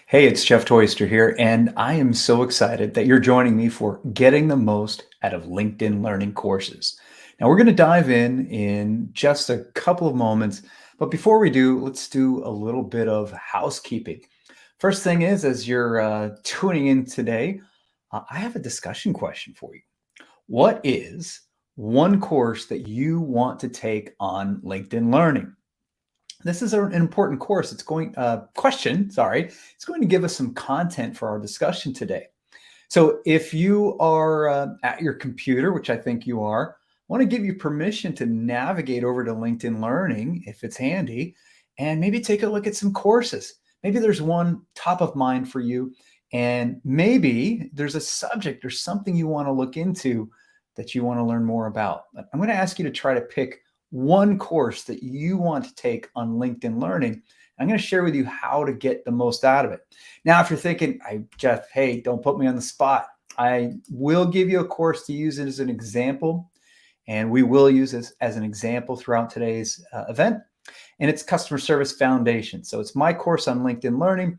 Hey, it's Jeff Toyster here, and I am so excited that you're joining me for Getting the Most Out of LinkedIn Learning Courses. Now, we're going to dive in just a couple of moments, but before we do, let's do a little bit of housekeeping. First thing is, as you're tuning in today, I have a discussion question for you. What is one course that you want to take on LinkedIn Learning? This is an important course. It's going question. Sorry, it's going to give us some content for our discussion today. So, if you are at your computer, which I think you are, I want to give you permission to navigate over to LinkedIn Learning if it's handy, and maybe take a look at some courses. Maybe there's one top of mind for you, and maybe there's a subject or something you want to look into that you want to learn more about. I'm going to ask you to try to pick one course that you want to take on LinkedIn Learning. I'm going to share with you how to get the most out of it. Now, if you're thinking, Jeff, hey, don't put me on the spot. I will give you a course to use it as an example, and we will use this as an example throughout today's event. And it's Customer Service Foundation. So it's my course on LinkedIn Learning,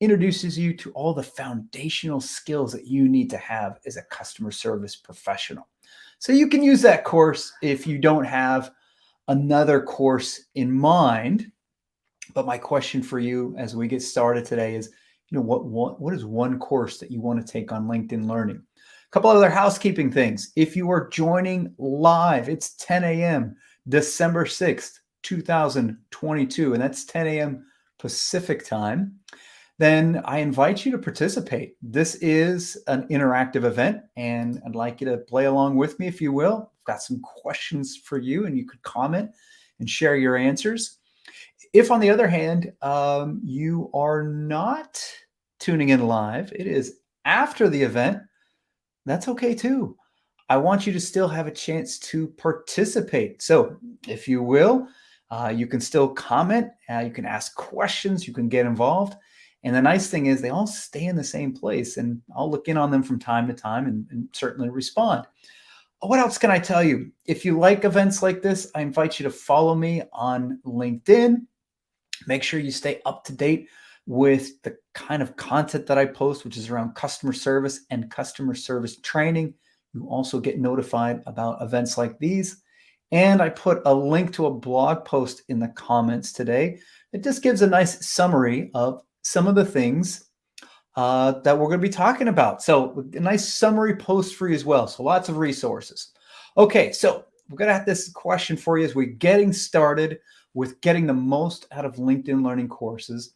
introduces you to all the foundational skills that you need to have as a customer service professional. So you can use that course if you don't have another course in mind. But my question for you as we get started today is, what is one course that you want to take on LinkedIn Learning? A couple other housekeeping things. If you are joining live, it's 10 a.m. December 6th, 2022, and that's 10 a.m. Pacific time. Then I invite you to participate. This is an interactive event, and I'd like you to play along with me, if you will. I've got some questions for you, and you could comment and share your answers. If, on the other hand, you are not tuning in live, it is after the event, that's okay too. I want you to still have a chance to participate. So, if you will, you can still comment, you can ask questions, you can get involved. And the nice thing is they all stay in the same place, and I'll look in on them from time to time and certainly respond. What else can I tell you? If you like events like this, I invite you to follow me on LinkedIn. Make sure you stay up to date with the kind of content that I post, which is around customer service and customer service training. You also get notified about events like these. And I put a link to a blog post in the comments today. It just gives a nice summary of some of the things that we're going to be talking about. So a nice summary post for you as well. So lots of resources. Okay, so we're going to have this question for you as we're getting started with getting the most out of LinkedIn Learning courses.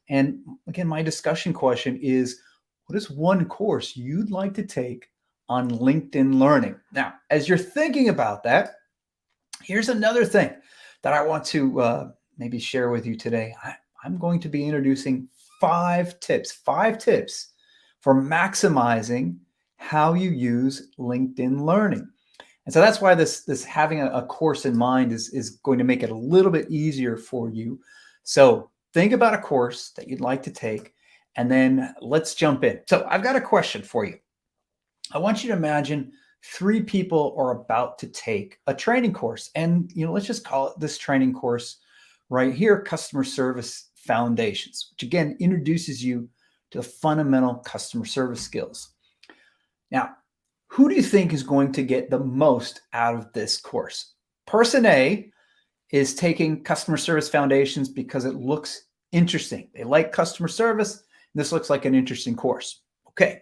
And again, my discussion question is, what is one course you'd like to take on LinkedIn Learning? Now, as you're thinking about that, here's another thing that I want to maybe share with you today. I'm going to be introducing five tips for maximizing how you use LinkedIn Learning. And so that's why this having a course in mind is going to make it a little bit easier for you. So think about a course that you'd like to take, and then let's jump in. So I've got a question for you. I want you to imagine three people are about to take a training course. And let's just call it this training course right here, Customer Service Foundations, which again introduces you to the fundamental customer service skills. Now, who do you think is going to get the most out of this course? Person A is taking Customer Service Foundations because it looks interesting. They like customer service. This looks like an interesting course. Okay.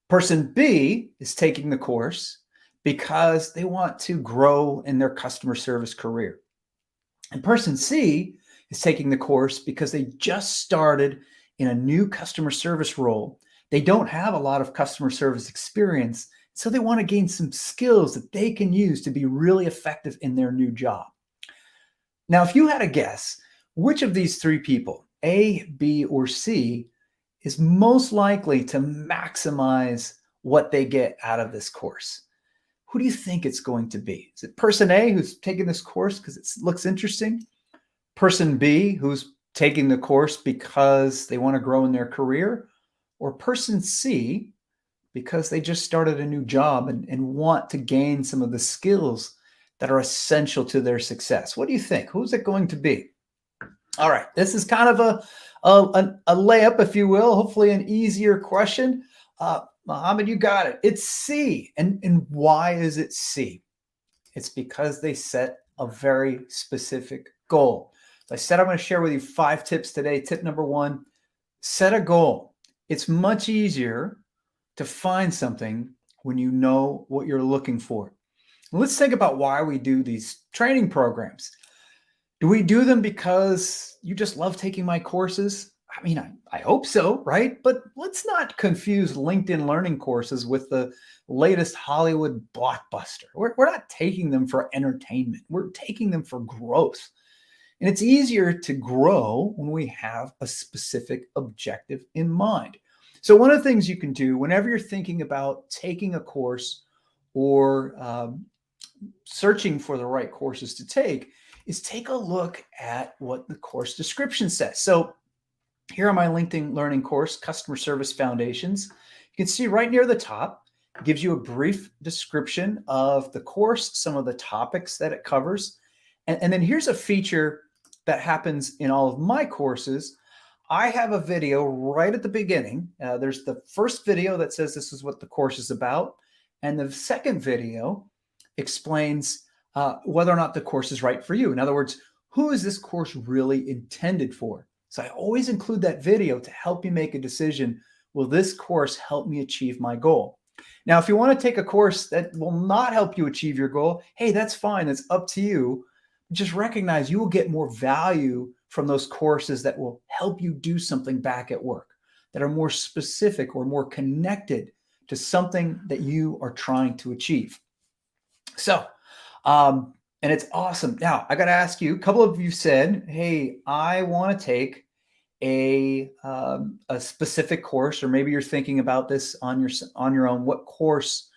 Person B is taking the course because they want to grow in their customer service career. And person C is taking the course because they just started in a new customer service role. They don't have a lot of customer service experience, so they want to gain some skills that they can use to be really effective in their new job. Now, if you had a guess, which of these three people, A, B, or C, is most likely to maximize what they get out of this course? Who do you think it's going to be? Is it person A, who's taking this course because it looks interesting? Person B, who's taking the course because they want to grow in their career? Or person C, because they just started a new job and want to gain some of the skills that are essential to their success? What do you think? Who's it going to be? All right, this is kind of a layup, if you will, hopefully an easier question. Mohammed, you got it. It's C. And why is it C? It's because they set a very specific goal. So I said I'm going to share with you 5 tips today. Tip number 1, set a goal. It's much easier to find something when you know what you're looking for. Let's think about why we do these training programs. Do we do them because you just love taking my courses? I mean, I hope so, right? But let's not confuse LinkedIn learning courses with the latest Hollywood blockbuster. We're not taking them for entertainment. We're taking them for growth. And it's easier to grow when we have a specific objective in mind. So one of the things you can do whenever you're thinking about taking a course or searching for the right courses to take is take a look at what the course description says. So here on my LinkedIn Learning course, Customer Service Foundations, you can see right near the top, it gives you a brief description of the course, some of the topics that it covers. And then here's a feature that happens in all of my courses. I have a video right at the beginning. There's the first video that says this is what the course is about. And the second video explains whether or not the course is right for you. In other words, who is this course really intended for? So I always include that video to help you make a decision. Will this course help me achieve my goal? Now, if you want to take a course that will not help you achieve your goal, hey, that's fine. That's up to you. Just recognize you will get more value from those courses that will help you do something back at work, that are more specific or more connected to something that you are trying to achieve. So, and it's awesome. Now, I got to ask you, a couple of you said, hey, I want to take a specific course, or maybe you're thinking about this on your own. What course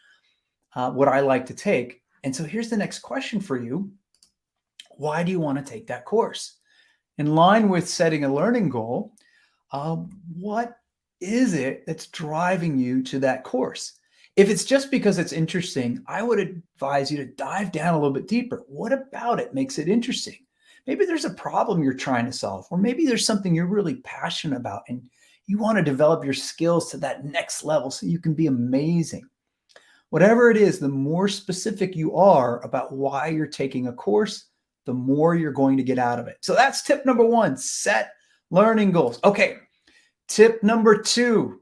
would I like to take? And so here's the next question for you. Why do you want to take that course? In line with setting a learning goal, what is it that's driving you to that course? If it's just because it's interesting, I would advise you to dive down a little bit deeper. What about it makes it interesting? Maybe there's a problem you're trying to solve, or maybe there's something you're really passionate about and you want to develop your skills to that next level so you can be amazing. Whatever it is, the more specific you are about why you're taking a course, the more you're going to get out of it. So that's tip number 1, set learning goals. Okay, tip number 2.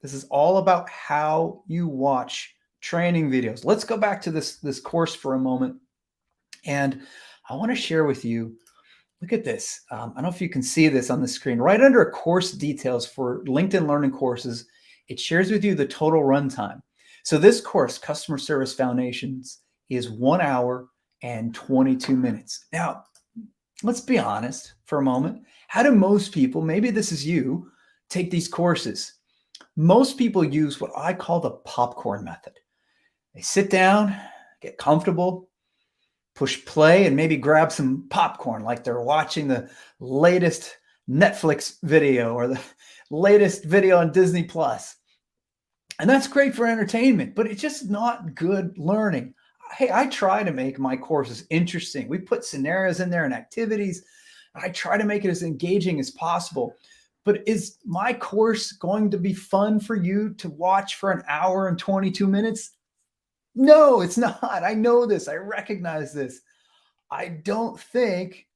This is all about how you watch training videos. Let's go back to this course for a moment. And I want to share with you, look at this. I don't know if you can see this on the screen. Right under course details for LinkedIn Learning courses, it shares with you the total runtime. So this course, Customer Service Foundations, is 1 hour and 22 minutes. Now, let's be honest for a moment. How do most people, maybe this is you, take these courses? Most people use what I call the popcorn method. They sit down, get comfortable, push play, and maybe grab some popcorn like they're watching the latest Netflix video or the latest video on Disney Plus. And that's great for entertainment, but it's just not good learning. Hey, I try to make my courses interesting. We put scenarios in there and activities. I try to make it as engaging as possible. But is my course going to be fun for you to watch for 1 hour and 22 minutes? No, it's not. I know this. I recognize this. I don't think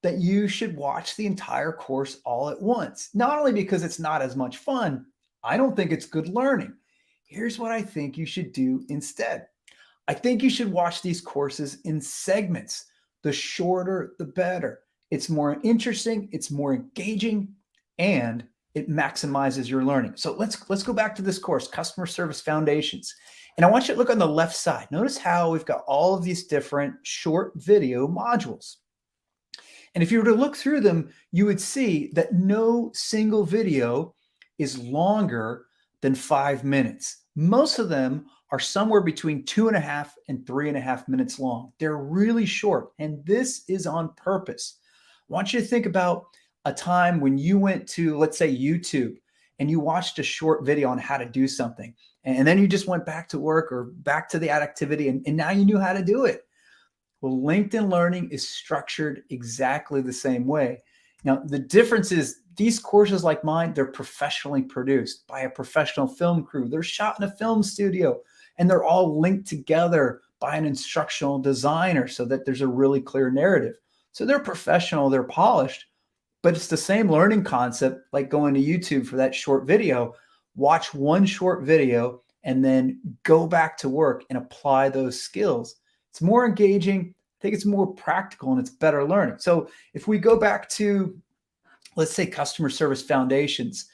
that you should watch the entire course all at once. Not only because it's not as much fun, I don't think it's good learning. Here's what I think you should do instead. I think you should watch these courses in segments. The shorter, the better. It's more interesting, it's more engaging, and it maximizes your learning. So let's go back to this course, Customer Service Foundations. And I want you to look on the left side. Notice how we've got all of these different short video modules. And if you were to look through them, you would see that no single video is longer than 5 minutes. Most of them are somewhere between 2.5 and 3.5 minutes long. They're really short, and this is on purpose. I want you to think about a time when you went to, let's say, YouTube, and you watched a short video on how to do something, and then you just went back to work or back to the activity, and now you knew how to do it. Well, LinkedIn Learning is structured exactly the same way. Now, the difference is these courses like mine, they're professionally produced by a professional film crew. They're shot in a film studio, and they're all linked together by an instructional designer so that there's a really clear narrative. So they're professional, they're polished, but it's the same learning concept like going to YouTube for that short video. Watch one short video and then go back to work and apply those skills. It's more engaging. I think it's more practical and it's better learning. So if we go back to, let's say, customer service foundations,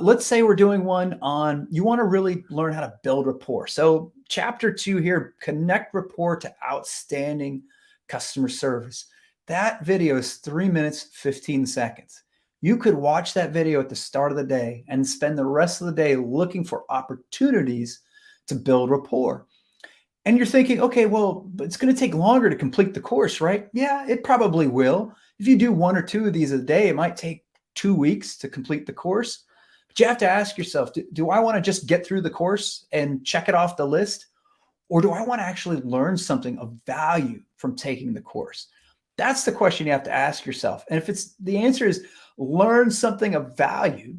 let's say we're doing one on, you want to really learn how to build rapport. So chapter 2 here, connect rapport to outstanding customer service. That video is 3 minutes, 15 seconds. You could watch that video at the start of the day and spend the rest of the day looking for opportunities to build rapport. And you're thinking, okay, well, but it's going to take longer to complete the course, right? Yeah, it probably will. If you do 1 or 2 of these a day, it might take 2 weeks to complete the course. But you have to ask yourself, do I want to just get through the course and check it off the list? Or do I want to actually learn something of value from taking the course? That's the question you have to ask yourself. And if it's the answer is learn something of value,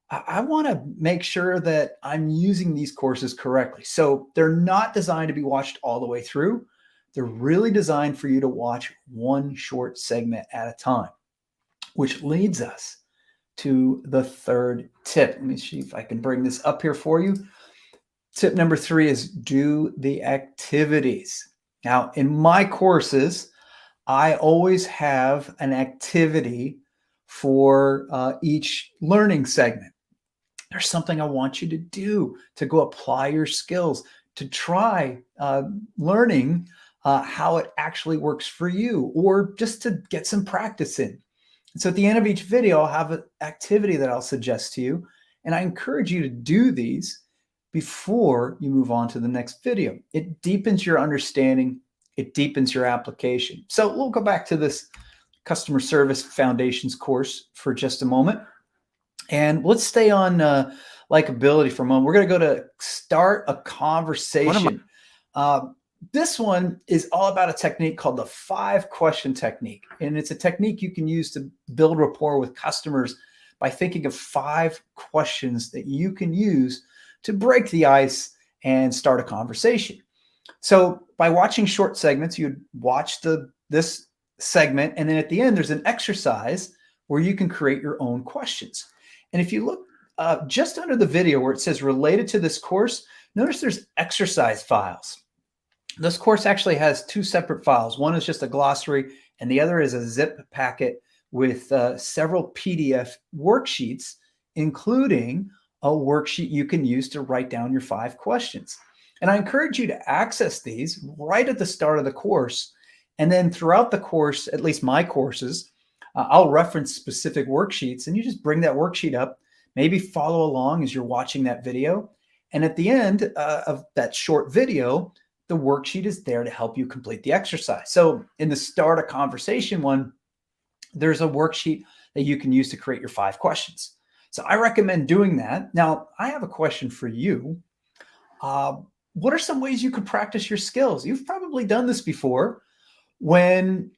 I want to make sure that I'm using these courses correctly. So they're not designed to be watched all the way through. They're really designed for you to watch one short segment at a time, which leads us to the third tip. Let me see if I can bring this up here for you. Tip number 3 is do the activities. Now, in my courses, I always have an activity for each learning segment. There's something I want you to do to go apply your skills, to try learning how it actually works for you, or just to get some practice in. And so at the end of each video, I'll have an activity that I'll suggest to you. And I encourage you to do these before you move on to the next video. It deepens your understanding. It deepens your application. So we'll go back to this customer service foundations course for just a moment. And let's stay on likability for a moment. We're going to go to start a conversation. This one is all about a technique called the 5-question technique. And it's a technique you can use to build rapport with customers by thinking of 5 questions that you can use to break the ice and start a conversation. So by watching short segments, you'd watch this segment, and then at the end, there's an exercise where you can create your own questions. And if you look just under the video where it says related to this course, notice there's exercise files. This course actually has 2 separate files. One is just a glossary, and the other is a zip packet with several PDF worksheets, including a worksheet you can use to write down your 5 questions. And I encourage you to access these right at the start of the course. And then throughout the course, at least my courses, I'll reference specific worksheets, and you just bring that worksheet up, maybe follow along as you're watching that video. And at the end of that short video, the worksheet is there to help you complete the exercise. So in the start a conversation one, there's a worksheet that you can use to create your 5 questions. So I recommend doing that. Now, I have a question for you. What are some ways you could practice your skills? You've probably done this before. When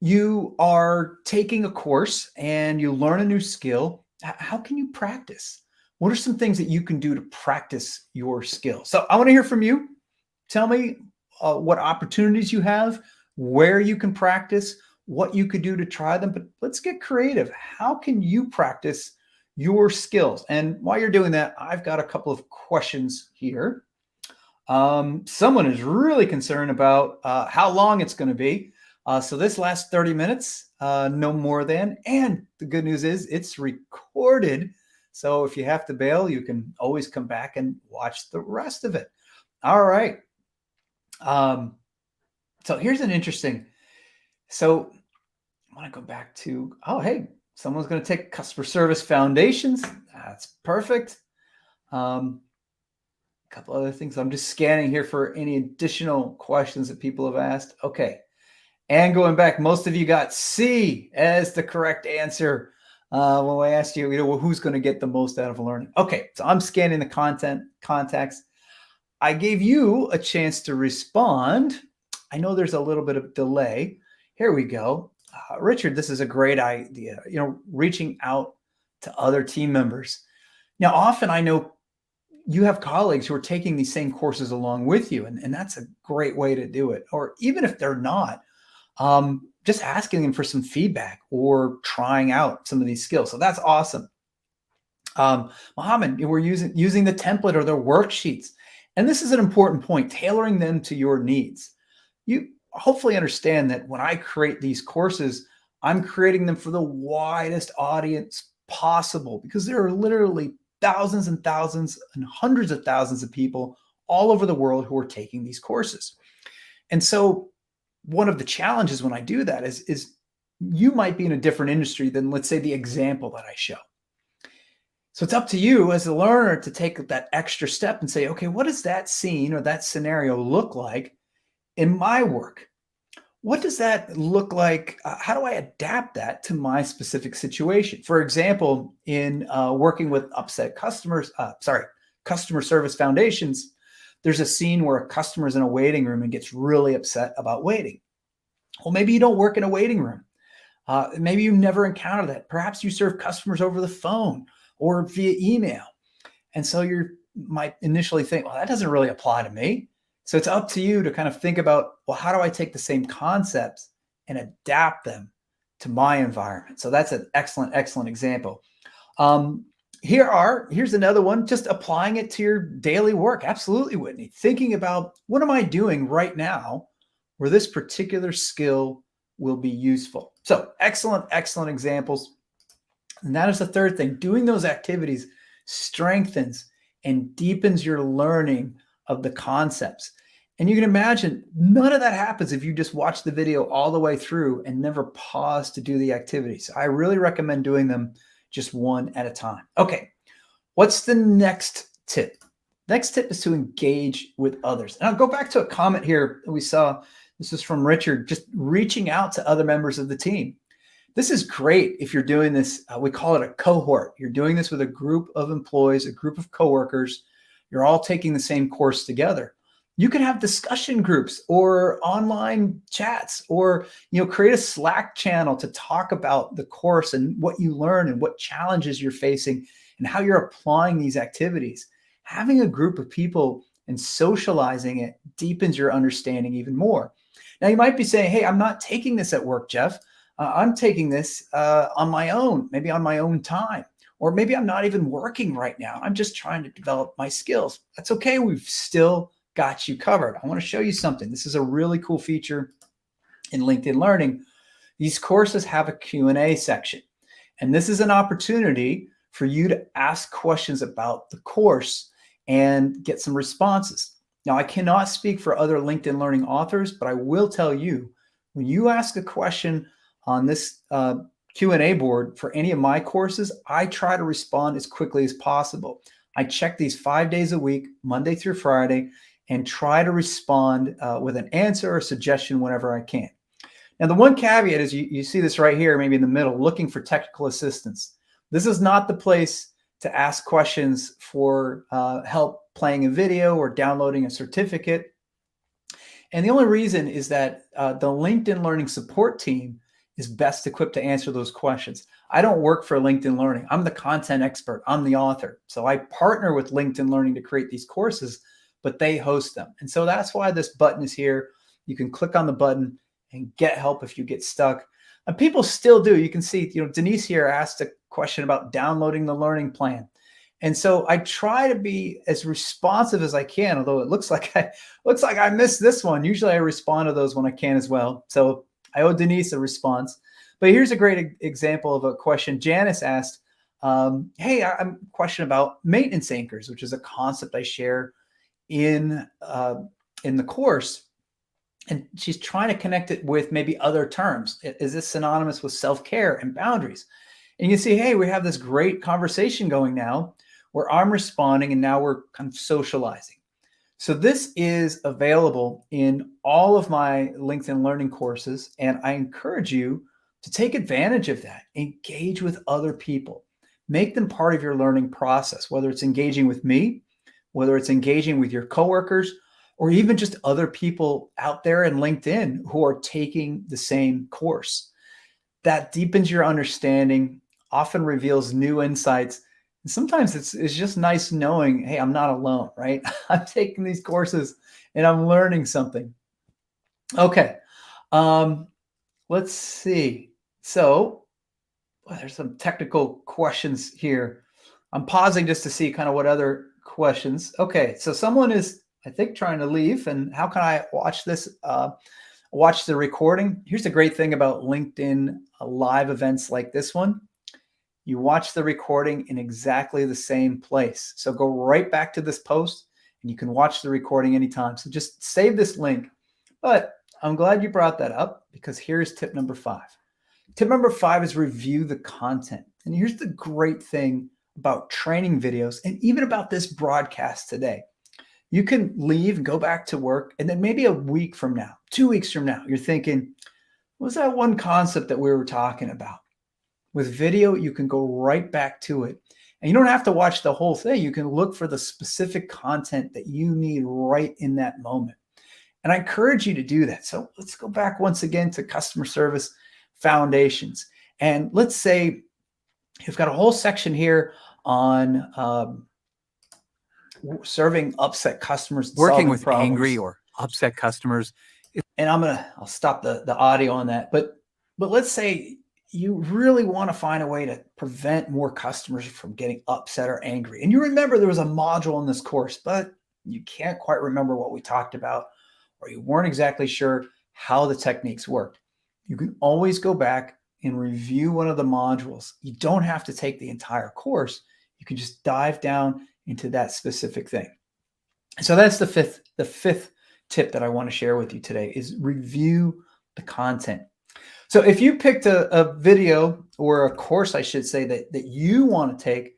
you are taking a course and you learn a new skill, how can you practice? What are some things that you can do to practice your skills? So I want to hear from you. Tell me what opportunities you have, where you can practice, what you could do to try them. But let's get creative. How can you practice your skills? And while you're doing that, I've got a couple of questions here. Someone is really concerned about how long it's going to be. So this last 30 minutes, no more than. And the good news is it's recorded. So if you have to bail, you can always come back and watch the rest of it. All right. So here's an interesting. So I want to go back to, oh, hey, someone's going to take customer service foundations. That's perfect. Couple other things. I'm just scanning here for any additional questions that people have asked. Okay. And going back, most of you got C as the correct answer when I asked you, well, who's going to get the most out of learning? Okay. So I'm scanning the context. I gave you a chance to respond. I know there's a little bit of delay. Here we go. Richard, this is a great idea. Reaching out to other team members. Now, often I know you have colleagues who are taking these same courses along with you, and that's a great way to do it. Or even if they're not, just asking them for some feedback or trying out some of these skills. So that's awesome. Mohammed, we're using the template or their worksheets. And this is an important point, tailoring them to your needs. You hopefully understand that when I create these courses, I'm creating them for the widest audience possible, because there are literally thousands and thousands and hundreds of thousands of people all over the world who are taking these courses. And so one of the challenges when I do that is you might be in a different industry than, let's say, the example that I show. So it's up to you as a learner to take that extra step and say, okay, what does that scene or that scenario look like in my work? What does that look like? How do I adapt that to my specific situation? For example, in working with upset customers, customer service foundations, there's a scene where a customer is in a waiting room and gets really upset about waiting. Well, maybe you don't work in a waiting room. Maybe you never encountered that. Perhaps you serve customers over the phone or via email. And so you might initially think, well, that doesn't really apply to me. So it's up to you to kind of think about, well, how do I take the same concepts and adapt them to my environment? So that's an excellent, excellent example. Here's another one, just applying it to your daily work. Absolutely, Whitney. Thinking about, what am I doing right now where this particular skill will be useful? So excellent, excellent examples. And that is the third thing. Doing those activities strengthens and deepens your learning of the concepts. And you can imagine none of that happens if you just watch the video all the way through and never pause to do the activities. I really recommend doing them just one at a time. Okay, what's the next tip? Next tip is to engage with others. And I'll go back to a comment here that we saw. This is from Richard, just reaching out to other members of the team. This is great if you're doing this. We call it a cohort. You're doing this with a group of employees, a group of coworkers. You're all taking the same course together. You can have discussion groups or online chats, or create a Slack channel to talk about the course and what you learn and what challenges you're facing and how you're applying these activities. Having a group of people and socializing it deepens your understanding even more. Now, you might be saying, hey, I'm not taking this at work, Jeff. I'm taking this on my own, maybe on my own time, or maybe I'm not even working right now. I'm just trying to develop my skills. That's okay. We've still got you covered. I want to show you something. This is a really cool feature in LinkedIn Learning. These courses have a Q&A section, and this is an opportunity for you to ask questions about the course and get some responses. Now, I cannot speak for other LinkedIn Learning authors, but I will tell you, when you ask a question on this Q&A board for any of my courses, I try to respond as quickly as possible. I check these 5 days a week, Monday through Friday, and try to respond with an answer or suggestion whenever I can. Now, the one caveat is you see this right here, maybe in the middle, looking for technical assistance. This is not the place to ask questions for help playing a video or downloading a certificate. And the only reason is that the LinkedIn Learning support team is best equipped to answer those questions. I don't work for LinkedIn Learning. I'm the content expert. I'm the author. So I partner with LinkedIn Learning to create these courses, but they host them. And so that's why this button is here. You can click on the button and get help if you get stuck. And people still do. You can see, Denise here asked a question about downloading the learning plan. And so I try to be as responsive as I can, although it looks like I missed this one. Usually I respond to those when I can as well. So I owe Denise a response. But here's a great example of a question Janice asked. Hey, I'm a question about maintenance anchors, which is a concept I share in the course. And she's trying to connect it with maybe other terms. Is this synonymous with self-care and boundaries? And you can see, hey, we have this great conversation going now where I'm responding and now we're kind of socializing. So this is available in all of my LinkedIn Learning courses, and I encourage you to take advantage of that. Engage with other people. Make them part of your learning process, whether it's engaging with me, whether it's engaging with your coworkers, or even just other people out there in LinkedIn who are taking the same course. That deepens your understanding, often reveals new insights. And sometimes it's just nice knowing, hey, I'm not alone, right? I'm taking these courses and I'm learning something. Okay. Um, let's see. So there's some technical questions here. I'm pausing just to see kind of what other questions. Okay. So someone is, I think, trying to leave. And how can I watch this? Watch the recording. Here's the great thing about LinkedIn live events like this one. You watch the recording in exactly the same place. So go right back to this post and you can watch the recording anytime. So just save this link. But I'm glad you brought that up, because here's tip number 5. Tip number 5 is review the content. And here's the great thing about training videos and even about this broadcast today. You can leave and go back to work, and then maybe a week from now, 2 weeks from now, you're thinking, what was that one concept that we were talking about? With video, you can go right back to it. And you don't have to watch the whole thing. You can look for the specific content that you need right in that moment. And I encourage you to do that. So let's go back once again to customer service foundations. And let's say you've got a whole section here on serving upset customers, Working with problems. angry or upset customers. And I'll stop the audio on that. But let's say you really want to find a way to prevent more customers from getting upset or angry. And you remember there was a module in this course, but you can't quite remember what we talked about, or you weren't exactly sure how the techniques worked. You can always go back and review one of the modules. You don't have to take the entire course. You can just dive down into that specific thing. So that's the fifth tip that I want to share with you today, is review the content. So if you picked a video, or a course, I should say, that you want to take,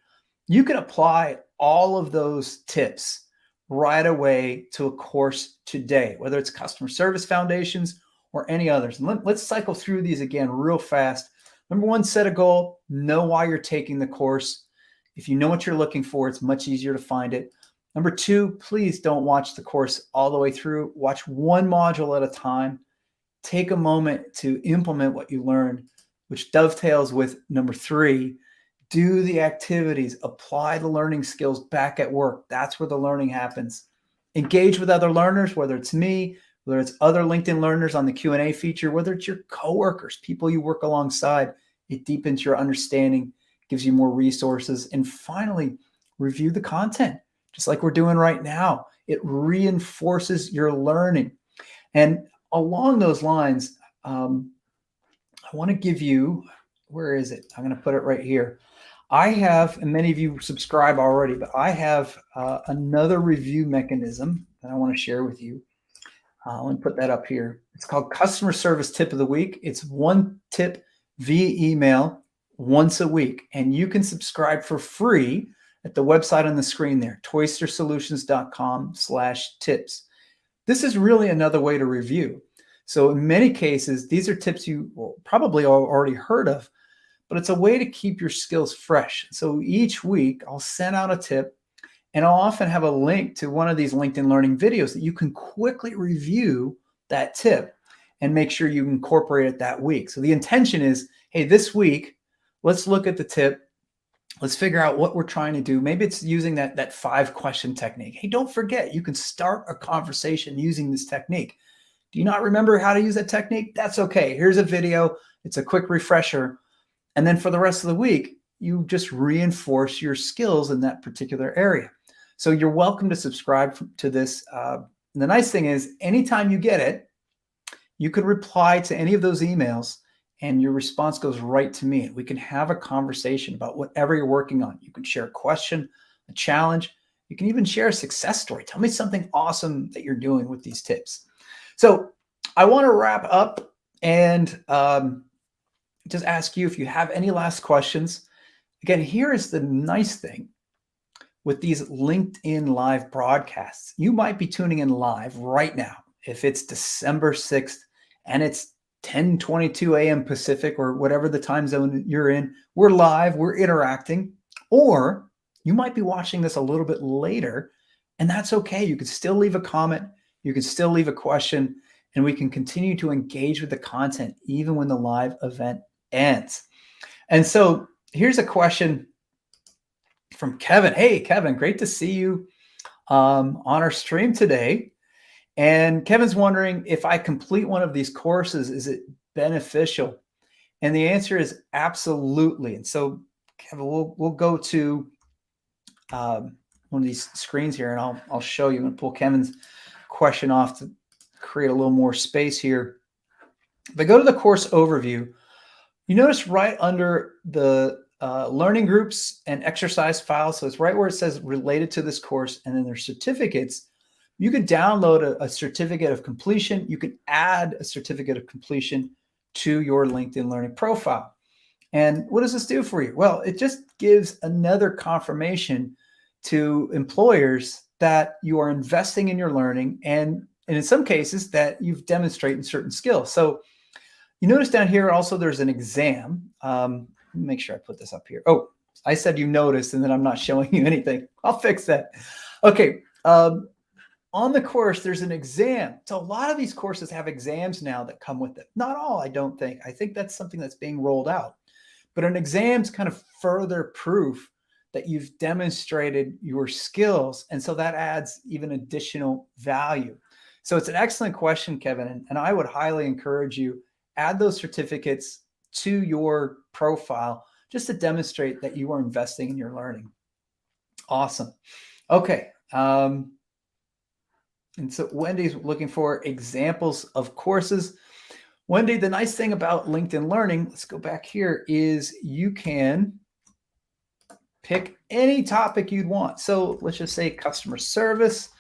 you can apply all of those tips right away to a course today, whether it's customer service foundations or any others. And let's cycle through these again real fast. Number 1, set a goal. Know why you're taking the course. If you know what you're looking for, it's much easier to find it. Number 2, please don't watch the course all the way through. Watch one module at a time. Take a moment to implement what you learned, which dovetails with number 3. Do the activities, apply the learning skills back at work. That's where the learning happens. Engage with other learners, whether it's me, whether it's other LinkedIn learners on the Q&A feature, whether it's your coworkers, people you work alongside. It deepens your understanding, gives you more resources. And finally, review the content, just like we're doing right now. It reinforces your learning. And along those lines, I want to give you, where is it? I'm going to put it right here. I have, and many of you subscribe already, but I have another review mechanism that I want to share with you. Let me put that up here. It's called Customer Service Tip of the Week. It's one tip via email once a week, and you can subscribe for free at the website on the screen there, toystersolutions.com/tips. This is really another way to review. So in many cases, these are tips you probably already heard of, but it's a way to keep your skills fresh. So each week I'll send out a tip, and I'll often have a link to one of these LinkedIn Learning videos that you can quickly review that tip and make sure you incorporate it that week. So the intention is, hey, this week, let's look at the tip. Let's figure out what we're trying to do. Maybe it's using that 5-question technique. Hey, don't forget, you can start a conversation using this technique. Do you not remember how to use that technique? That's okay. Here's a video. It's a quick refresher. And then for the rest of the week, you just reinforce your skills in that particular area. So you're welcome to subscribe to this. And the nice thing is, anytime you get it, you could reply to any of those emails, and your response goes right to me. We can have a conversation about whatever you're working on. You can share a question, a challenge. You can even share a success story. Tell me something awesome that you're doing with these tips. So I want to wrap up and just ask you if you have any last questions. Again, here is the nice thing with these LinkedIn live broadcasts. You might be tuning in live right now. If it's December 6th and it's 10:22 a.m. Pacific, or whatever the time zone you're in, we're live, we're interacting. Or you might be watching this a little bit later, and that's okay. You can still leave a comment, you can still leave a question, and we can continue to engage with the content even when the live event ends. And so here's a question from Kevin. Hey, Kevin, great to see you on our stream today. And Kevin's wondering, if I complete one of these courses, is it beneficial? And the answer is absolutely. And so, Kevin, we'll go to one of these screens here, and I'll show you. I'm going to pull Kevin's question off to create a little more space here. If I go to the course overview, you notice right under the learning groups and exercise files, so it's right where it says related to this course, and then there's certificates. You can download a certificate of completion. You can add a certificate of completion to your LinkedIn Learning profile. And what does this do for you? Well, it just gives another confirmation to employers that you are investing in your learning, and in some cases that you've demonstrated certain skills. So you notice down here also there's an exam. Make sure I put this up here. Oh, I said you noticed, and then I'm not showing you anything. I'll fix that. Okay. On the course, there's an exam. So a lot of these courses have exams now that come with it. Not all, I don't think. I think that's something that's being rolled out. But an exam's kind of further proof that you've demonstrated your skills. And so that adds even additional value. So it's an excellent question, Kevin. And I would highly encourage you, add those certificates to your profile just to demonstrate that you are investing in your learning. Awesome. Okay. And so Wendy's looking for examples of courses. Wendy, the nice thing about LinkedIn Learning, let's go back here, is you can pick any topic you'd want. So let's just say customer service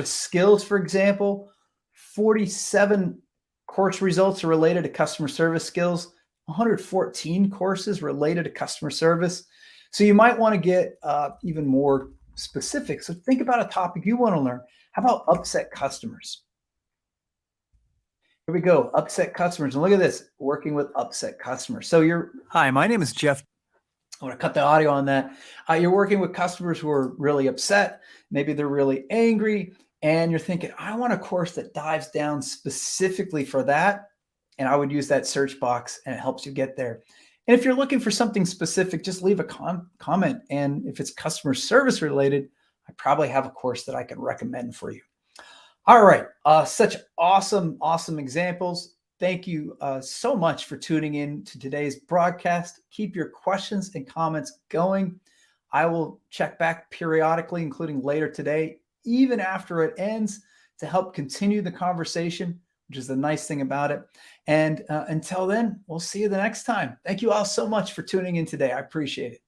skills, for example. 47 course results are related to customer service skills, 114 courses related to customer service. So you might want to get even more specific. So think about a topic you want to learn. How about upset customers? Here we go, upset customers. And look at this, working with upset customers. So Hi, my name is Jeff. I want to cut the audio on that. You're working with customers who are really upset. Maybe they're really angry. And you're thinking, I want a course that dives down specifically for that. And I would use that search box, and it helps you get there. And if you're looking for something specific, just leave a comment. And if it's customer service related, I probably have a course that I can recommend for you. All right. Such awesome examples. Thank you so much for tuning in to today's broadcast. Keep your questions and comments going. I will check back periodically, including later today, even after it ends, to help continue the conversation, which is the nice thing about it. And until then, we'll see you the next time. Thank you all so much for tuning in today. I appreciate it.